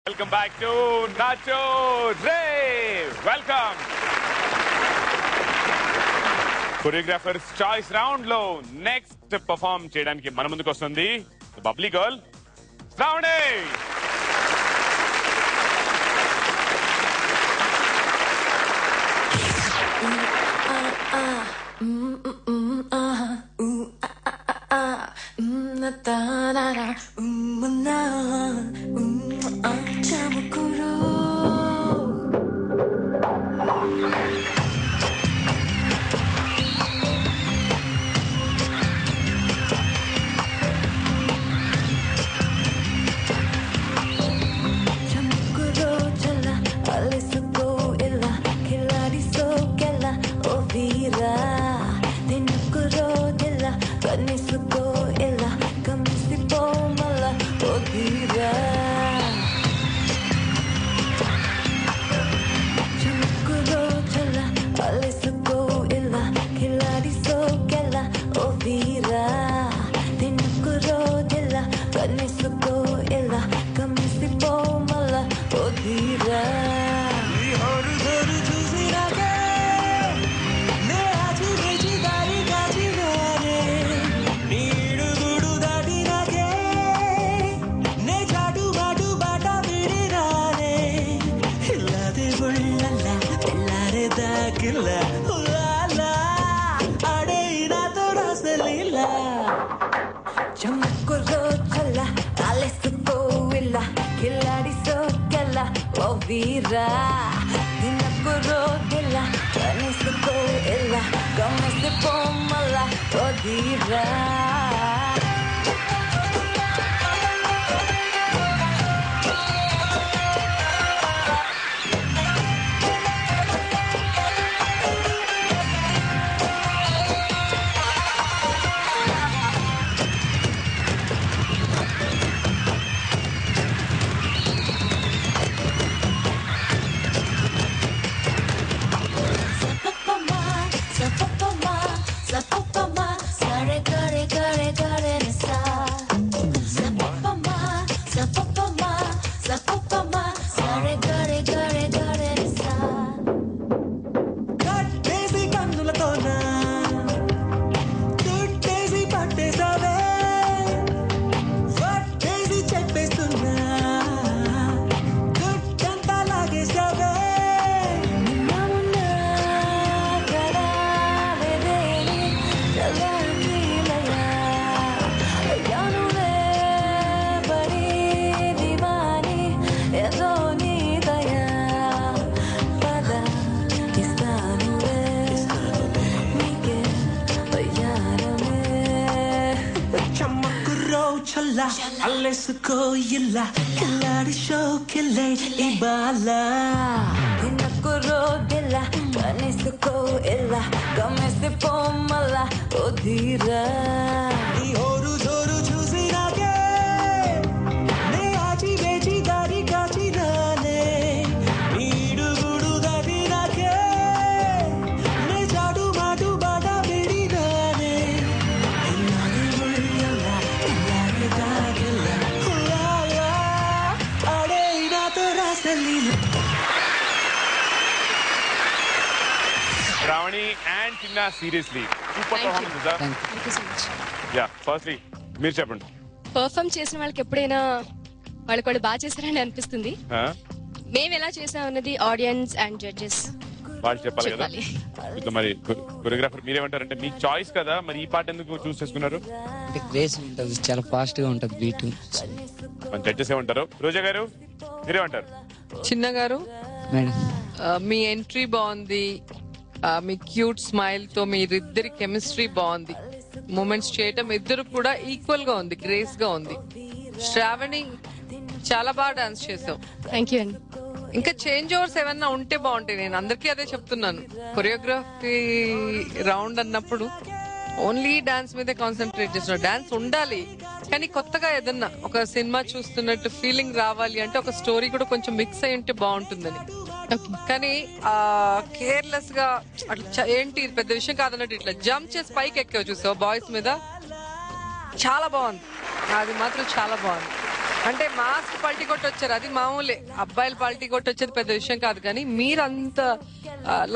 Welcome back to Nacho Rave. Welcome. Choreographer's choice round lo next perform cheyadaniki mana munduku vastundi the bubbly girl Shravani. Alesco yilla killadi show kille ibala dinakuro dilla kanisco illa kamese pomala odira ni horu zoru chusirage ne aji beji dari kachi rane needu gudu dadirage ne jadu madu bada bedi rane illade ullala illade dagilla ulala ade ina torasalila Shravani and Tina, seriously super performance sir. Thank you so much. Yeah, firstly మీరు చెప్పండి. Perform చేసిన వాళ్ళకి ఎప్పుడైనా వాళ్ళు కూడా బాగా చేశారని అనిపిస్తుంది. మేము ఎలా చేసాం అన్నది ఆడియన్స్ అండ్ జడ్జెస్ వాళ్ళు చెప్పాలి కదా. ఇప్పుడు మరి కొరియోగ్రాఫర్ మీరేమంటారంటే మీ చాయిస్ కదా, మరి ఈ పాట ఎందుకు చూస్ చేసుకున్నారు? అంటే గ్రేస్ ఉంటుంది, చాలా ఫాస్ట్ గా ఉంటుంది బీట్. మన జడ్జెస్ ఏమంటారు? రోజా గారు మీరేమంటారు? చిన్న గారు మేడం మీ ఎంట్రీ బాగుంది, మీ క్యూట్ స్మైల్ తో మీరిద్దరి కెమిస్ట్రీ బాగుంది, మూమెంట్స్ చేయటం ఇద్దరు కూడా ఈక్వల్ గా ఉంది, గ్రేస్ గా ఉంది. శ్రావణి చాలా బాగా డాన్స్ చేసావు. థ్యాంక్ యూ అండి. ఇంకా చేంజ్ ఓవర్స్ ఏమన్నా ఉంటే బాగుంటాయి. నేను అందరికీ అదే చెప్తున్నాను, కొరియోగ్రఫీ రౌండ్ అన్నప్పుడు ఓన్లీ డాన్స్ మీదే కాన్సన్ట్రేట్ చేస్తున్నారు. డాన్స్ ఉండాలి కానీ కొత్తగా ఏదన్నా ఒక సినిమా చూస్తున్నట్టు ఫీలింగ్ రావాలి అంటే ఒక స్టోరీ కూడా కొంచెం మిక్స్ అయి ఉంటే బాగుంటుందని. కానీ కేర్లెస్ గా అట్లా ఏంటి పెద్ద విషయం కాదన్నట్టు ఇట్లా జంప్ చేసి పైకి ఎక్కావు చూసావు బాయ్స్ మీద, చాలా బాగుంది. అది మాత్రం చాలా బాగుంది. అంటే మాస్క్ పల్టీ కొట్టి వచ్చారు, అది మామూలే. అబ్బాయిలు పల్టీ కొట్టి వచ్చేది పెద్ద విషయం కాదు, కానీ మీరంత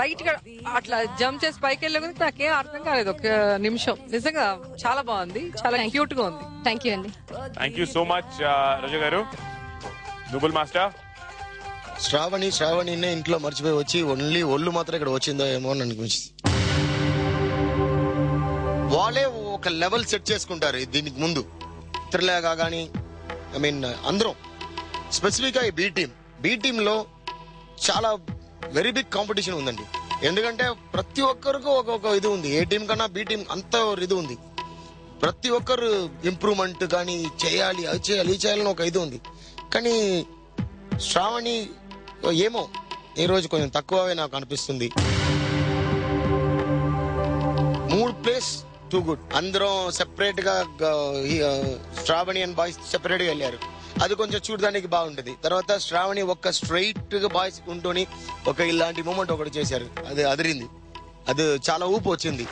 లైట్ గా అట్లా జంప్ చేసి పైకి వెళ్ళే గురించి నాకేం అర్థం కాలేదు ఒక నిమిషం. నిజంగా చాలా బాగుంది, చాలా క్యూట్ గా ఉంది. థ్యాంక్ యూ అండి. థ్యాంక్ యూ సో మచ్ రజ గారు. నుబుల్ మాస్టర్. శ్రావణినే ఇంట్లో మర్చిపోయి వచ్చి ఓన్లీ ఒళ్ళు మాత్రం ఇక్కడ వచ్చిందో ఏమో అని అనిపించింది. వాళ్ళే ఒక లెవెల్ సెట్ చేసుకుంటారు దీనికి ముందు. ఇతరులాగా కానీ ఐ మీన్ అందరం స్పెసిఫిక్ గా ఈ బీ టీమ్ లో చాలా వెరీ బిగ్ కాంపిటీషన్ ఉందండి. ఎందుకంటే ప్రతి ఒక్కరికి ఒక్కొక్క ఇది ఉంది. ఏ టీం కన్నా బీ టీం అంత ఇది ఉంది. ప్రతి ఒక్కరు ఇంప్రూవ్మెంట్ కానీ చేయాలి, అది చేయాలి, ఇది చేయాలని ఒక ఇది ఉంది. కానీ శ్రావణి ఏమో ఈ రోజు కొంచెం తక్కువే నాకు అనిపిస్తుంది. 3 ప్లేస్ టూ గుడ్. అందరం సెపరేట్ గా శ్రావణి అండ్ బాయ్స్ సెపరేట్ గా వెళ్ళారు. అది కొంచెం చూడడానికి బాగుంటది. తర్వాత శ్రావణి ఒక్క స్ట్రైట్ గా బాయ్స్ ఉంటూని ఒక ఇలాంటి మూమెంట్ ఒకటి చేశారు, అది అదిరింది. అది చాలా ఊపు వచ్చింది.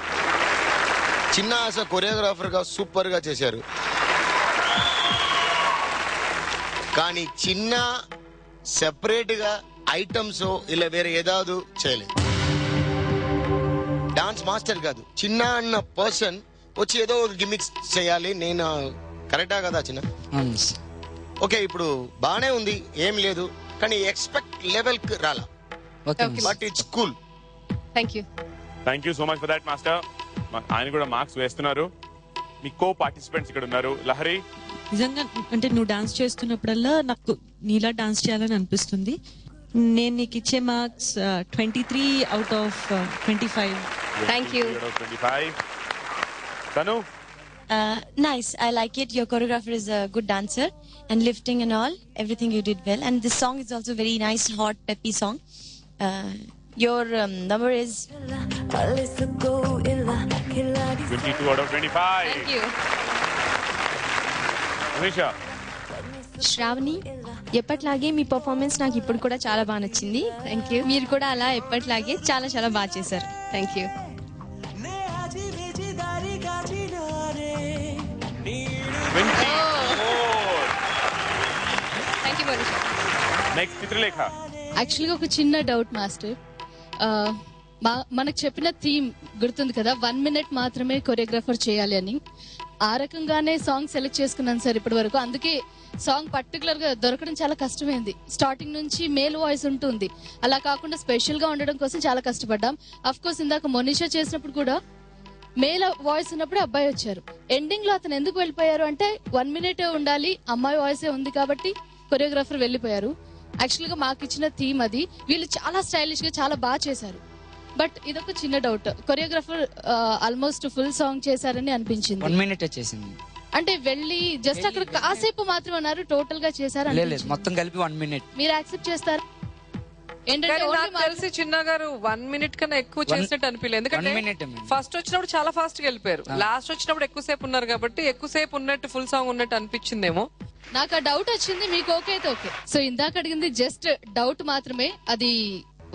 చిన్న ఆశ కొరియోగ్రాఫర్ గా సూపర్ గా చేశారు. కానీ చిన్న సెపరేట్ గా ఐటమ్స్ ఇలా వేరే ఏదాదు చేయలేదు. డాన్స్ మాస్టర్ కాదు, చిన్న అన్న పర్సన్ వచ్చి ఏదో ఒక గిమిక్స్ చేయాలి. నేను కరెక్టా కదా చిన్న? ఓకే, ఇప్పుడు బానే ఉంది, ఏం లేదు, కానీ ఎక్స్పెక్ట్ లెవెల్ కి రాలా. But it's cool. Thank you so much for that master. ఆయన కూడా మార్క్స్ వేస్తున్నారు. మీ కో పార్టిసిపెంట్స్ ఇక్కడ ఉన్నారు. లహరి, నిజంగా అంటే నువ్వు డాన్స్ చేస్తున్నప్పుడల్లా నాకు నీలా డాన్స్ చేయాలని అనిపిస్తుంది. నేను నీకు ఇచ్చే marks 23 out of 25. Thank you. 25. తను Nice. I like it. Your choreographer is a good dancer and lifting and all. Everything you did well. And this song is also very nice, hot, peppy song. Your number is 22 out of 25. Thank you. Anisha, Shravani, ఎప్పట్లాగే మీ performance నాకు ఇప్పుడు కూడా చాలా బాగా నచ్చింది. Thank you. మీరు కూడా అలా ఎప్పట్లాగే చాలా చాలా బాగా చేశారు. Thank you. Thank you Manisha. Next Chitralekha. యాక్చువల్గా ఒక చిన్న డౌట్ మాస్టర్. మనకు చెప్పిన థీమ్ గుర్తుంది కదా, 1 minute మాత్రమే కొరియోగ్రాఫర్ చేయాలి అని. ఆ రకంగానే సాంగ్ సెలెక్ట్ చేసుకున్నాను సార్ ఇప్పటి వరకు. అందుకే సాంగ్ పర్టికులర్ గా దొరకడం చాలా కష్టమైంది. స్టార్టింగ్ నుంచి మేల్ వాయిస్ ఉంటుంది, అలా కాకుండా స్పెషల్ గా ఉండడం కోసం చాలా కష్టపడ్డాం. అఫ్ కోర్స్ ఇందాక మోనిషా చేసినప్పుడు కూడా మేల్ వాయిస్ ఉన్నప్పుడు అబ్బాయి వచ్చారు. ఎండింగ్ లో అతను ఎందుకు వెళ్ళిపోయారు అంటే 1 minute ఉండాలి, అమ్మాయి వాయిసే ఉంది కాబట్టి కొరియోగ్రాఫర్ వెళ్ళిపోయారు. యాక్చువల్ గా మాకు ఇచ్చిన థీమ్ అది. వీళ్ళు చాలా స్టైలిష్ గా చాలా బాగా చేశారు. బట్ ఇదొక చిన్న doubt, choreographer almost full song చేశారని అనిపించింది. 1 minute వచ్చేసింది. అంటే వెళ్ళి జస్ట్ అక్కడ కాసేపు మాత్రం అన్నారు, టోటల్ గా చేశారు మొత్తం కలిపి 1 minute. మీరు యాక్సెప్ట్ చేస్తారు? ఏంటంటే నాకు తెలిసి చిన్న గారు 1 minute కన్నా ఎక్కువ చేసినట్టు అనిపించలేదు. ఎందుకంటే ఫస్ట్ వచ్చినప్పుడు చాలా ఫాస్ట్ గా వెళ్ళిపోయారు, లాస్ట్ వచ్చినప్పుడు ఎక్కువసేపు ఉన్నారు కాబట్టి ఎక్కువసేపు ఉన్నట్టు ఫుల్ సాంగ్ ఉన్నట్టు అనిపించిందేమో. నాకు ఆ డౌట్ వచ్చింది, మీకు ఓకే అయితే ఓకే. సో ఇందాక అడిగింది జస్ట్ డౌట్ మాత్రమే. అది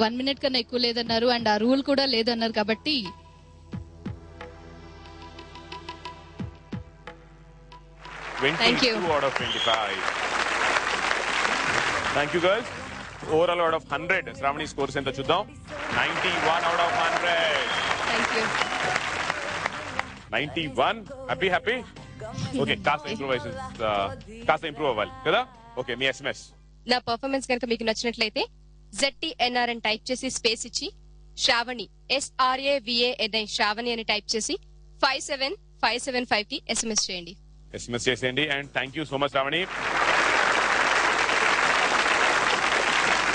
1 minute కన్నా ఎక్కువ లేదన్నారు అండ్ ఆ రూల్ కూడా లేదన్నారు కాబట్టి 22 out of 25. Thank you girls. Overall out of 100 Sravani scores ఎంత చూద్దాం. 91 out of 100. Thank you. 91. Happy. Okay, కాస్త ఇంప్రూవ్ అవ్వాలి కదా. ఓకే, మీ SMS. నా పర్ఫార్మెన్స్ కనుక మీకు నచ్చినట్లయితే ZTNR అని టైప్ చేసి స్పేస్ ఇచ్చి శ్రావణి SRAVANI శ్రావణి అని టైప్ చేసి 57575 కి SMS చేయండి. SMS చేసేయండి. And thank you so much Shravani.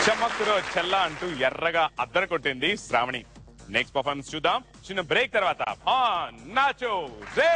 చమక్కురో చెల్లా అంటూ ఎర్రగా అద్దర కొట్టింది శ్రావణి. నెక్స్ట్ పర్ఫార్మెన్స్ చూద్దాం చిన్న బ్రేక్ తర్వాత. నాచో రే.